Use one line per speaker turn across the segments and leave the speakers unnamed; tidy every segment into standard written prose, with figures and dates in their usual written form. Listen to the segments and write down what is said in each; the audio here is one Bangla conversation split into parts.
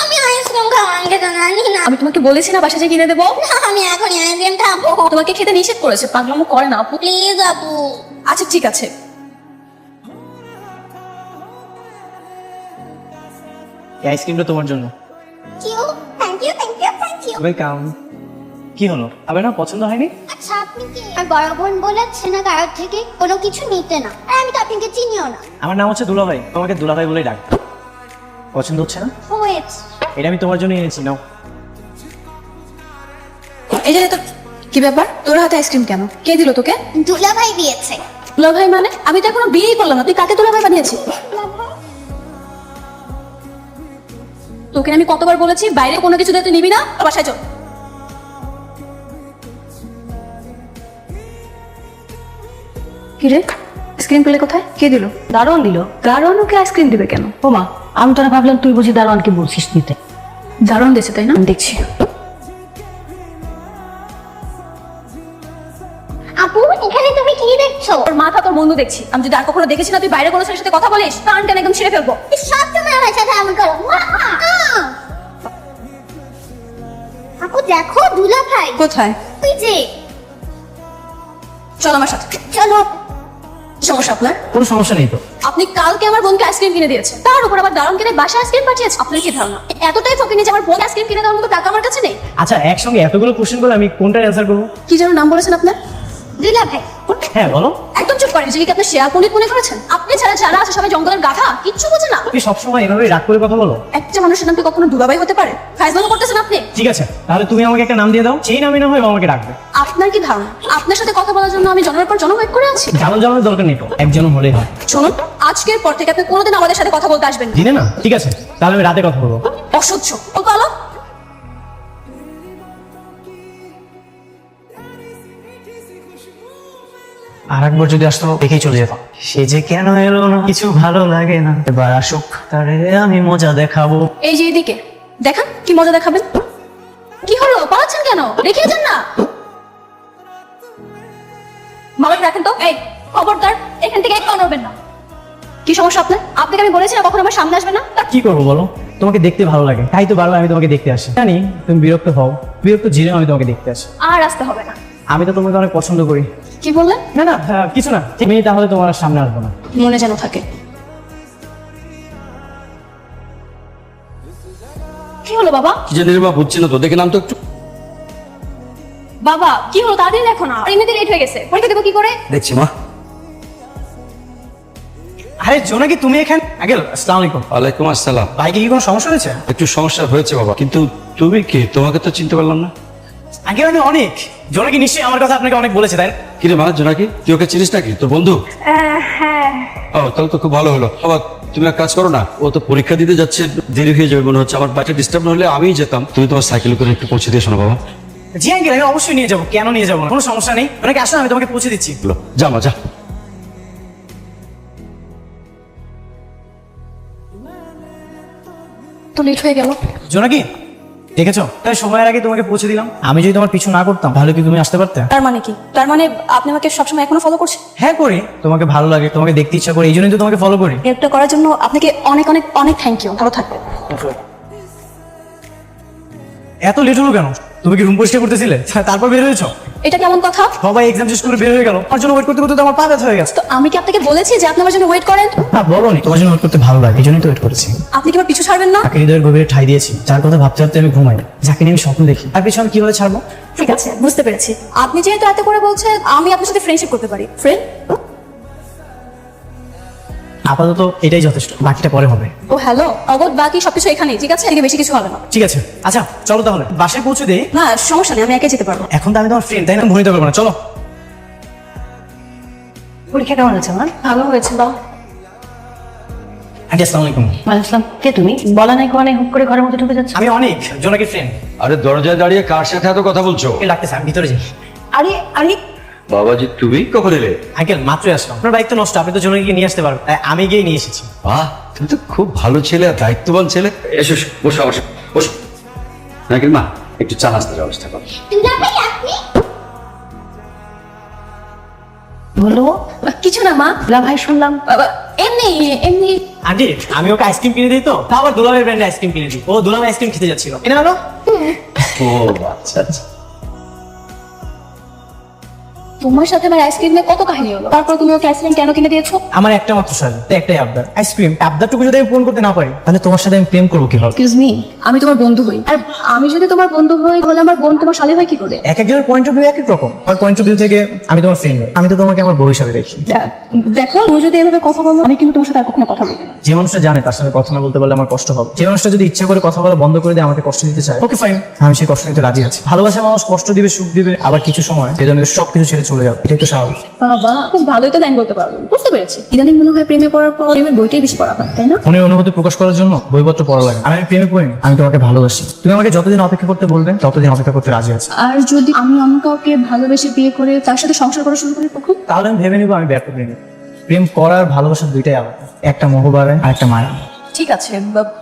আমি আইসক্রিম খাবো, আমি খেতে জানি না।
আমি তোমাকে বলেছি না বাসা যে কিনে দেবো।
না, আমি এখনই আইসক্রিম খাবো।
তোমাকে খেতে নিষেধ করেছে, পাগলামো করে না আপু।
প্লিজ আপু।
আচ্ছা ঠিক আছে।
এই আইসক্রিমটা তোমার জন্য।
Thank you, thank you, thank you.
Welcome. কি হলো, আবার না পছন্দ হয়নি?
আচ্ছা, আপনি কি আর বড় বোন বলেছে না কারোর থেকে কোনো কিছু নিতে না? আর আমি তো আপনাকে চিনিও না।
আমার নাম হচ্ছে দুলাভাই, তোমাকে দুলাভাই বলেই ডাক। পছন্দ হচ্ছে না?
ওয়েট,
এটা আমি তোমার জন্য এনেছি, নাও।
এই যে তোর কি ব্যাপার, তোর হাতে আইসক্রিম কেন? কে দিল তোকে?
দুলাভাই দিয়েছে।
দুলাভাই মানে? আমি তো এখনো বিয়েই করলাম না, তুই কাকে দুলাভাই বানিয়েছিস? তোকে আমি কতবার বলেছি বাইরে কোনো কিছু দিয়ে তুই নিবি না, বাসায় চল। কিরে, আইসক্রিম পেলে কোথায়? কে দিল?
দারোয়ান দিল।
দারোয়ান ওকে আইসক্রিম দিবে কেন?
ও মা, আমি তোরা ভাবলাম তুই বুঝি দারোয়ানকে বলছিস নিতে।
দারোয়ান দিয়েছে তাই না? আমি দেখছি।
আপু, এখানে তুমি কি দেখছো?
তোর মাথা তোর বন্ধু দেখছি। আমি যদি আর কখনো দেখেছি না তুই বাইরে কোনো ছেলের সাথে কথা বলিস, কান টান একদম ছিঁড়ে ফেলবো।
সব সময় আমার সাথে এমন করো। আপু দেখো, দুলাভাই।
কোথায়?
তুই যে,
চল আমার সাথে।
চলো।
সমস্যা আপনার?
কোনো সমস্যা নেই তো।
আপনি কালকে আমার বোনকে আইসক্রিম কিনে দিয়েছে, তার উপর আবার দারুণ কিনে বাসায় আইসক্রিম পাঠিয়েছে। আপনার কি ধারণা এতটাই ফকিনি যে আমার বোন আইসক্রিম কিনে দেওয়ার মতো টাকা আমার কাছে নেই?
আচ্ছা, একসঙ্গে এতগুলো কোশ্চেন করলে আমি কোনটার অ্যান্সার করবো?
কি যেন নাম বলেছেন আপনার?
দুলাভাই।
হ্যাঁ বলো।
একদম চুপ করেন। নিজেকে আপনি শেয়ার পণ্ডিত মনে করেছেন? আপনি ছাড়া যারা আছে সবাই জঙ্গলের গাধা, কিচ্ছু বোঝে না।
তুমি সবসময় এভাবে রাগ করে কথা বলো।
একটা মানুষের নাম কি কখনো দুলাভাই হতে পারে? ফাইজলামো করতেছেন আপনি।
ঠিক আছে, তাহলে তুমি আমাকে একটা নাম দিয়ে দাও, সেই নামে না হয় ও আমাকে ডাকবে।
আপনার কি ধারণা আপনার সাথে কথা বলার জন্য আমি জন্মের পর জন্ম ওয়েট করে আছি?
জানানোর দরকার নেই তো, একজন হলেই হয়।
শুনুন, আজকের পর থেকে আপনি কোনোদিন আমাদের সাথে কথা বলতে আসবেন না।
দিনে না? ঠিক আছে, তাহলে আমি রাতে কথা বলবো।
অসহ্য। ও কালো।
আর একবার যদি আসতো দেখেই চলে যেতাম। সে যে কেন এলো না, কিছু ভালো লাগে না, এবার আসুক, তারে আমি মজা দেখাবো।
এই যে এদিকে দেখান, কি মজা দেখাবেন? কি হলো, পালাচ্ছেন কেন? রেখে যান না। মামাকে রাখেন তো। এই খবরদার, এখান থেকে একটু নড়বেন না। কি সমস্যা আপনার? আপনাকে আমি বলেছি না কখনো আমার সামনে আসবে না।
কি করবো বলো, তোমাকে দেখতে ভালো লাগে, তাই তো বারবার আমি তোমাকে দেখতে আসি। জানি তুমি বিরক্ত হও, বিরক্ত জেনেও আমি তোমাকে দেখতে আসি।
আর আসতে হবে না।
আমি তো তোমাকে অনেক পছন্দ করি।
কি বললেন?
না না, কিছু না। তুমি তাহলে তোমার আর সামনে আসবো না।
মনে যেন থাকে। কি হলো বাবা?
কি জানি রে মা, বুঝছি না তো, দেখে নাম তো একটু।
বাবা কি হলো, তাড়াতাড়ি দেখো না, এমনিতে লেট হয়ে গেছে। পরীক্ষা দেবো কি করে?
দেখছি মা।
আরে জোনাকি, তুমি এখানে? আগে আসসালামু আলাইকুম।
ওয়ালাইকুম আসসালাম।
বাইকে কি কোনো সমস্যা হয়েছে?
একটু সমস্যা হয়েছে বাবা, কিন্তু তুমি কি? তোমাকে তো চিনতে পারলাম না।
আগে আমি অনেক। জোনাকি নিশ্চয়ই আমার কথা আপনাকে অনেক বলেছে, তাই না?
কি রে মা, জোনাকি, তুই ওকে চিনিস নাকি? তোর বন্ধু?
হ্যাঁ।
ও, তাহলে তো খুব ভালো হলো। বাবা তুমি এক কাজ করো না, ও তো পরীক্ষা দিতে যাচ্ছে, দেরি হয়ে যাবে মনে হচ্ছে। আমার বাচ্চা ডিস্টার্ব না হলে আমিই যেতাম, তুমি তোমার সাইকেল করে একটু পৌঁছে দিয়ে শোনো বাবা।
জি আঙ্কেল, আমি অবশ্যই নিয়ে যাবো। কেন নিয়ে যাবো না, কোনো সমস্যা নেই। ওনাকে আসলে আমি তোমাকে পৌঁছে দিচ্ছি।
যা মা, যা।
তো লেট হয়ে গেল।
জোনাকি দেখেছো, তাই সময়ের আগে তোমাকে পৌঁছে দিলাম। আমি যদি তোমার পিছু না করতাম তাহলে কি তুমি আসতে পারতে?
তার মানে কি? তার মানে আপনি আমাকে সবসময় এখনো ফলো করছেন?
হ্যাঁ করি, তোমাকে ভালো লাগে, তোমাকে দেখতে ইচ্ছা করে, এই জন্যই তো তোমাকে ফলো করি।
হেল্পটা করার জন্য আপনাকে অনেক অনেক অনেক থ্যাংক ইউ। ভালো থাকবেন।
এত লেট হলো কেন? তুমি কি রুম পরিষ্কার করতেছিলে, তারপর বের হয়েছো?
এটা কেমন কথা?
সবাই এক্সাম শেষ করে বের হয়ে গেল, আমার জন্য ওয়েট করতে করতে তো আমার পা ব্যথা হয়ে গেছে।
তো আমি কি আপনাকে বলেছি যে আপনি আমার জন্য ওয়েট করেন?
না বলোনি, তোমার জন্য ওয়েট করতে ভালো লাগে, এই জন্যই তো ওয়েট করেছি।
আপনি কি আমার পিছু ছাড়বেন না?
তাকে হৃদয়ের গভীরে ঠাই দিয়েছি, যার কথা ভাবতে ভাবতে আমি ঘুমাই, যাকে নিয়ে আমি স্বপ্ন দেখি, তার পিছনে আমি কিভাবে ছাড়বো?
ঠিক আছে, বুঝতে পেরেছি। আপনি যেহেতু এত করে বলছেন, আমি আপনার সাথে ফ্রেন্ডশিপ করতে পারি। ফ্রেন্ড?
আপাতত এটাই যথেষ্ট, বাকিটা পরে হবে।
ও হ্যালো, অগত বাকি সবকিছু এখানেই, ঠিক আছে? এদিকে বেশি কিছু হবে না।
ঠিক আছে, আচ্ছা চলো তাহলে বাসায় পৌঁছে দেই।
না সমস্যা নেই, আমি একাই যেতে পারবো।
এখন তো আমি তোমার ফ্রেন্ড, তাই না? ভনিতে পারবো না, চলো।
পরীক্ষা কেমন আছে আমার?
ভালো হয়েছে বা?
আন্টি আসসালামু আলাইকুম।
আসলাম। কে তুমি? বলা নাই কোয়া নাই, হুট করে ঘরের মধ্যে ঢুকে যাচ্ছে।
আমি অনেক, জোনাকির ফ্রেন্ড।
আরে দরজায় দাঁড়িয়ে কার সাথে এত কথা বলছো?
ডাকতেছে, আমি ভিতরে যাই।
আরে আরে,
বাবাজি তুমি কখন এলে?
আঙ্কেল মাত্রই আসলাম। আপনার বাইক তো নষ্ট, আপনি তো জোনাকিকে নিয়ে আসতে পারবেন, তাই আমি গিয়ে নিয়ে এসেছি।
বাহ, তুমি তো খুব ভালো ছেলে আর দায়িত্ববান ছেলে। এসো এসো, বসো বসো বসো। নাকি মা, একটু চা নাস্তার ব্যবস্থা করো।
দুলাভাই আপনি?
বলো।
কিছু না মা।
দুলা ভাই শুনলাম।
এমনি এমনি।
আন্টি আমি ওকে আইসক্রিম কিনে দিই তো তা আবার দুলামের ব্র্যান্ডে আইসক্রিম কিনে দিই ও দুলাম আইসক্রিম খেতে যাচ্ছিল কিনে আনো
ও আচ্ছা আচ্ছা।
তোমার সাথে আমার আইসক্রিম নিয়ে কত কাহিনী হলো, তারপর তুমি ওকে আইসক্রিম কেন কিনে দিয়েছো?
আমার একটা মাত্র শাড়ি একটাই আবদার আইসক্রিম আবদারটুকু যদি আমি পূরণ করতে না পারি তাহলে তোমার সাথে আমি প্রেম করবো কিভাবে?
এক্সকিউজ মি, আমি তোমার বন্ধু হই, আর আমি যদি তোমার বন্ধু হই তাহলে আমার বোন তোমার শালী হয় কি করে?
এক একজনের পয়েন্ট অফ ভিউ এক এক রকম আমার পয়েন্ট অফ ভিউ থেকে আমি তোমার ফ্রেন্ড আমি তো তোমাকে আমার বউ হিসাবে দেখি
দেখো তুমি যদি এভাবে কথা বলো আমি কিন্তু তোমার সাথে আর কখনো কথা বলবো না।
যে মানুষটা জানে তার সাথে কথা না বলতে পারলে আমার কষ্ট হবে যে মানুষটা যদি ইচ্ছা করে কথা বলা বন্ধ করে দিয়ে আমাকে কষ্ট দিতে চায় ওকে ফাইন আমি সেই কষ্ট নিতে রাজি আছি ভালোবাসা মানুষ কষ্ট দিবে সুখ দিবে আবার কিছু সময় সেজন্য সবকিছু ছেড়ে চলে যাবে এটাই তো স্বাভাবিক
বাবা খুব ভালোই তো লাইন বলতে পারবো, বুঝতে পেরেছি। ইদানিং মনে হয় প্রেমে পড়ার পর প্রেমের বইটাই বেশি পড়া হয়, তাই না?
মনের অনুভূতি প্রকাশ করার জন্য বইপত্র পড়া লাগে আমি প্রেমে পড়িনি আমি তোমাকে ভালোবাসি তুমি আমাকে যতদিন অপেক্ষা করতে বলবে ততদিন অপেক্ষা করতে রাজি আছি
আর যদি আমি অন্য কাউকে ভালোবেসে বিয়ে করে তার সাথে সংসার করা শুরু করি তখন?
তাহলে আমি ভেবে নিবো আমি ব্যর্থ প্রেমী প্রেম করার ভালোবাসার দুইটাই আলাদা একটা মোহ বাড়ায় আর একটা মায়া
ঠিক আছে,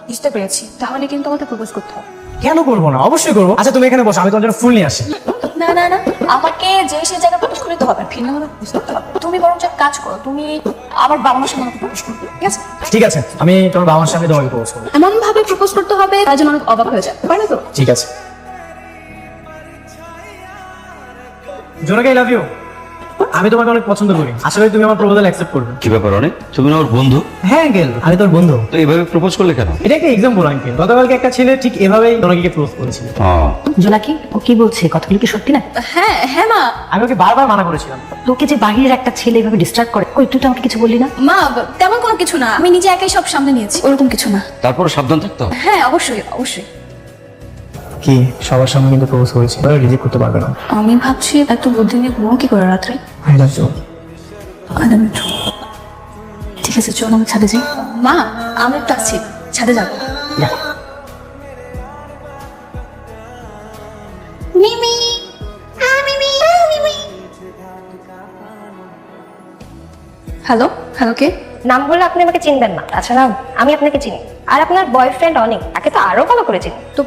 বুঝতে পেরেছি। তাহলে কিন্তু আমাকে প্রপোজ করতে হবে।
কেন করবো না অবশ্যই করবো আচ্ছা তুমি এখানে বসো আমি তোমার জন্য ফুল নিয়ে আসি
না না না, আমাকে যে সে জায়গায় প্রপোজ করতে হবে, ভিন্ন ভাবে প্রপোজ করতে হবে। তুমি বরং এক কাজ করো, তুমি আমার বাবা মার সামনে প্রপোজ করবে, ঠিক আছে?
ঠিক আছে আমি তোমার বাবার সামনে তোমাকে প্রপোজ করবো
এমন ভাবে প্রপোজ করতে হবে তার জন্য অনেক অবাক হয়ে যায়, পারে তো?
ঠিক আছে জোনাকি আই লাভ ইউ আমি তোমাকে অনেক পছন্দ করি আশা করি তুমি আমার প্রপোজাল অ্যাকসেপ্ট করবে
কি ব্যাপার অনেক, তুমি না ওর বন্ধু?
হ্যাঁ আঙ্কেল আমি তোর বন্ধু
তো এভাবে প্রপোজ করলে কেন?
এটা একটা এক্সাম্পল আঙ্কেল গতকালকে একটা ছেলে ঠিক এভাবেই জোনাকিকে প্রপোজ করেছিল
জোনাকি ও কি বলছে কথাগুলো কি সত্যি না?
হ্যাঁ হ্যাঁ মা।
আমি ওকে বারবার মানা করেছিলাম
তোকে যে বাহিরের একটা ছেলে এভাবে ডিস্টার্ব করে কই তুই তো আমাকে কিছু বললি না?
মা তেমন কোনো কিছু না, আমি নিজে একাই সব সামনে নিয়েছি, ওরকম কিছু না।
তারপর সাবধান থাকতে হবে।
হ্যাঁ অবশ্যই অবশ্যই।
কি সবার সামনে কিন্তু প্রপোজ করেছি রিজেক্ট করতে পারবে না
আমি ভাবছি এত বুদ্ধি নিয়ে ঘুমো কি করে রাত্রে।
আই লাভ ইউ
ঠিক আছে চল আমি ছাদে যাই। মা আমি একটু আসছি, ছাদে যাবো।
মিমি মিমি মিমি
হ্যালো হ্যালো, কে?
নাম বললে আপনি আমাকে চিনবেন না, তাছাড়া আমি আপনাকে চিনি। আর আপনার বয়ফ্রেন্ড অনেক, তাকে তো আরো ভালো করে চিনি।
তো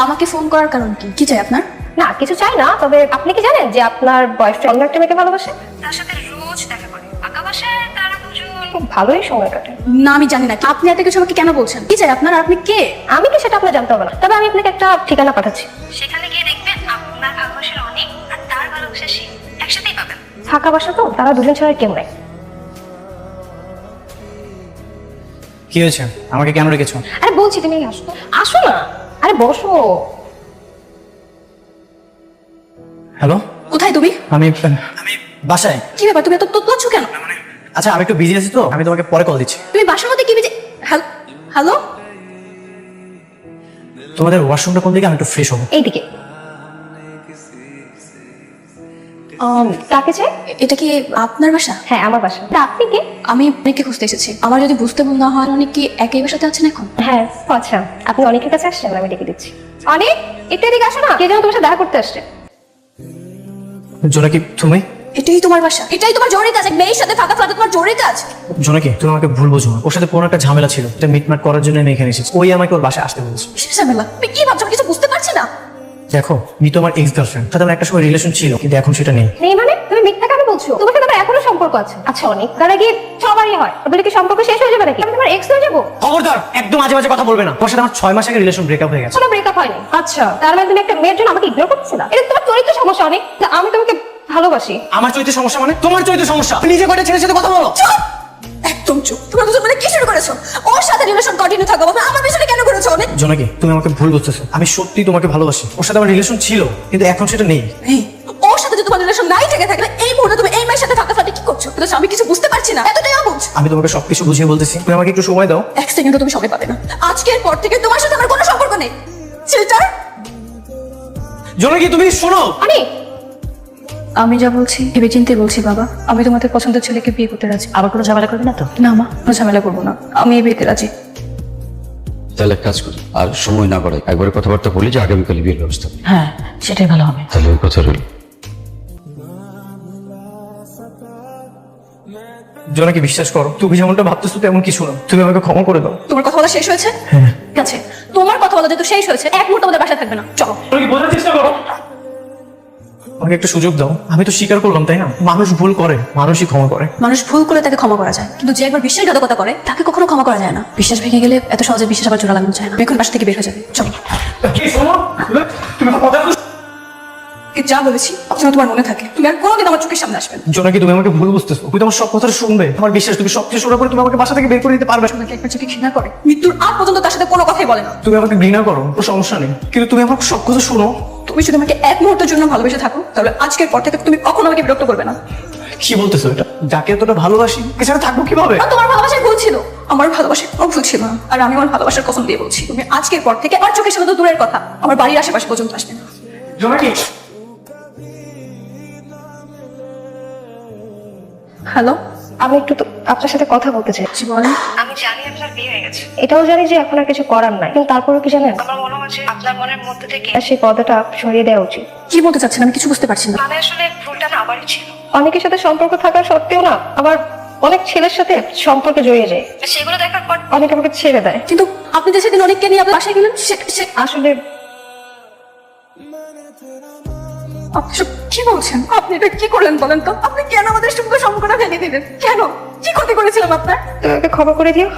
আমাকে ফোন করার কারণ কি? কি চাই আপনার?
না কিছু চাই না, তবে আপনি কি জানেন যে আপনার বয়ফ্রেন্ড অন্য একটা মেয়েকে ভালোবাসে? তার সাথে রোজ দেখা করে, আঁকা বাসায় তারা দুজন খুব ভালোই সময় কাটে।
না আমি জানি না, আপনি এত কিছু আমাকে কেন বলছেন? কি চাই আপনার? আর আপনি কে?
আমি কি সেটা আপনার জানতে হবে না, তবে আমি আপনাকে একটা ঠিকানা পাঠাচ্ছি, সেখানে গিয়ে দেখবেন আপনার ভালোবাসার অনেক আর তার ভালোবাসা সে একসাথেই পাবেন। ফাঁকা বাসা তো, তারা দুজন ছাড়া আর কেউ নাই।
কি হয়েছে আমাকে কেন রেখেছো
আরে বলছি তুমি আসো, আসো না, আরে বসো।
হ্যালো
কোথায় তুমি?
আমি বাসায়
কি ব্যাপার, তুমি এত তোতলাচ্ছ কেন?
আচ্ছা আমি একটু বিজি আছি তো আমি তোমাকে পরে কল দিচ্ছি
তুমি বাসার মধ্যে কি বেজে? হ্যালো হ্যালো,
তোমাদের ওয়াশরুমটা কোন দিকে আমি একটু ফ্রেশ হবো
এইদিকে। কাকে চাই?
এটা কি আপনার বাসা?
হ্যাঁ আমার বাসা। তা আপনি কে?
আমি অনেককে খুঁজতে এসেছি, আমার যদি বুঝতে ভুল না হয় অনেক কি একই বাসাতে আছেন এখন?
হ্যাঁ আচ্ছা, আপনি অনেকের কাছে আসছেন, আমি ডেকে দিচ্ছি। অনেক একটু এদিকে আসো না, কে যেন তোমার সাথে দেখা করতে আসছে।
জোনাকি তুমি
এটাই তোমার বাসা? এটাই তোমার জরুরি কাজ? এক মেয়ের সাথে থাকা ফেলাতে তোমার জরুরি কাজ?
জোনাকি তুমি আমাকে ভুল বোঝো না। ওর সাথে কোনো একটা ঝামেলা ছিল এটা মিটমাট করার জন্য আমি এখানে এসেছি ওই আমাকে ওর বাসায় আসতে বলেছে
কিসের ঝামেলা? তুমি কি ভাবছো? আমি কিছু বুঝতে পারছি না।
দেখো মিতো আমার এক্স গার্লফ্রেন্ড সাথে আমার একটা সময় রিলেশন ছিল কিন্তু এখন সেটা নেই
নেই মানে? তুমি মিথ্যা কেন বলছো? তোমার সাথে আমার এখনো সম্পর্ক আছে। আচ্ছা অনেক তার আগে সবারই হয়, বলে কি সম্পর্ক শেষ হয়ে যাবে নাকি? আমি তোমার এক্স হয়ে যাবো?
খবরদার একদম মাঝে মাঝে কথা বলবে না ওর সাথে আমার 6 মাস আগে রিলেশন ব্রেকআপ হয়ে গেছে
কোনো ব্রেকআপ হয়নি। আচ্ছা তার মানে তুমি একটা মেয়ের জন্য আমাকে ইগনোর করতেছিলা? এটা তোমার চরিত্র সমস্যা অনেক। তা আমি তোমাকে ভালোবাসি।
আমার চরিত্রের সমস্যা মানে তোমার চরিত্রের সমস্যা তুমি নিজে কয়টা ছেলের সাথে কথা বলো
চুপ! একদম চুপ! তোমরা দুজন মানে কি শুরু করেছো? ওর সাথে রিলেশন কন্টিনিউ থাকো, বাবা আমার পিছনে কেন করেছো অনেক?
জোনাকি তুমি আমাকে ভুল বুঝতেছো আমি সত্যি তোমাকে ভালোবাসি ওর সাথে আমার রিলেশন ছিল কিন্তু এখন সেটা নেই
এই, ওর সাথে যদি তোমার রিলেশন নাই থেকে থাকলে এই মুহূর্তে তুমি এই মেয়ের সাথে থাকা ফাটে কি করছো? কিন্তু আমি কিছু বুঝতে পারছি না, এতটাই অবুঝ।
আমি তোমাকে সবকিছু বুঝিয়ে বলতেছি তুমি আমাকে একটু সময় দাও
এক সেকেন্ডও তুমি সময় পাবে না। আজকের পর থেকে তোমার সাথে আমার কোনো সম্পর্ক নেই। চিটার!
জোনাকি তুমি শোনো
অনেক
আমি যা বলছি ভেবে চিন্তে বলছি বাবা, আমি তোমাদের পছন্দের ছেলেকে বিয়ে করতে রাজি।
আবার কোনো ঝামেলা করবি না তো?
না মা, কোনো ঝামেলা করবো না, আমি এই বিয়েতে রাজি।
তাহলে এক কাজ করি আর সময় না করে একবারে কথাবার্তা বলি যে আগামীকাল বিয়ের ব্যবস্থা করি।
হ্যাঁ সেটাই ভালো হবে।
তাহলে ওই কথা রইল।
জোনাকি বিশ্বাস করো তুমি যেমনটা ভাবতেছো তেমন কিছু না তুমি আমাকে ক্ষমা করে দাও
তোমার কথা বলা শেষ হয়েছে? ঠিক আছে, তোমার কথা বলা যেহেতু শেষ হয়েছে এক মুহূর্ত আমাদের বাসায় থাকবে না, চলো।
জোনাকি বোঝার চেষ্টা করো আমাকে একটা সুযোগ দাও, আমি তো স্বীকার করলাম তাই না? মানুষ ভুল করে, মানুষই ক্ষমা করে।
মানুষ ভুল করে তাকে ক্ষমা করা যায়, কিন্তু যে একবার বিশ্বাসঘাতকতা করে তাকে কখনো ক্ষমা করা যায় না। বিশ্বাস ভেঙে গেলে এত সহজে বিশ্বাস আবার জোড়া লাগানো যায় না। এখন বাসা থেকে বের হয়ে যাবে, চলো। যা বলেছি আপনার তোমার মনে থাকে, তুমি আর কোনোদিন আমার চোখের সামনে আসবে না।
জোনাকি, তুমি আমাকে ভুল বুঝতেছো। তুমি তো আমার সব কথা শুনবে, আমার বিশ্বাস তুমি সবকিছু শোনার পরে তুমি আমাকে বাসা থেকে বের করে দিতে পারবে।
তোমাকে একবার চোখে ঘৃণা করে, মৃত্যুর আগ পর্যন্ত তার সাথে কোনো কথাই বলে না।
তুমি আমাকে ঘৃণা করো, কোনো সমস্যা নেই, কিন্তু তুমি আমার সব কথা শোনো।
তুমি যদি আমাকে এক মুহূর্তের জন্য ভালোবেসে থাকো, তাহলে আজকের পর থেকে তুমি কখনো আমাকে বিরক্ত করবে না।
কি বলতেছো এটা? যাকে এতটা ভালোবাসি এছাড়া থাকবো কিভাবে?
আর তোমার ভালোবাসার ভুল ছিল, আমার ভালোবাসার কোনো ভুল ছিল না। আর আমি আমার ভালোবাসার কসম দিয়ে বলছি, তুমি আজকের পর থেকে আমার চোখের সামনে তো দূরের কথা, আমার বাড়ির আশেপাশে পর্যন্ত আসবে না।
জোনাকি,
হ্যালো,
আমি একটু আপনার সাথে কথা বলতে চাই।
বলেন।
আমি জানি আপনার বিয়ে হয়ে গেছে, এটাও জানি যে এখন আর কিছু করার নাই, কিন্তু তারপরেও কি জানেন, আমার মনে হচ্ছে আপনার মনের মধ্যে থেকে সেই পর্দাটা সরিয়ে দেওয়া উচিত।
কি বলতে চাচ্ছেন আমি কিছু বুঝতে পারছি না।
মানে আসলে ভুলটা না আমারই ছিল। অনেকের সাথে সম্পর্ক থাকা সত্ত্বেও না আবার অনেক ছেলের সাথে সম্পর্কে জড়িয়ে যায়, সেগুলো দেখার পর অনেকে আমাকে ছেড়ে দেয়।
কিন্তু আপনি যে সেদিন অনেককে নিয়ে আপনার বাসায় গেলেন,
আসলে
আপনি সব কি বলছেন? আপনি এটা কি করলেন বলেন তো? আপনি কেন আমাদের সুন্দর সম্পর্কটা ভেঙে দিলেন? কেন? কি ক্ষতি করেছিলাম আপনার?
তুমি আমাকে ক্ষমা করে দিও।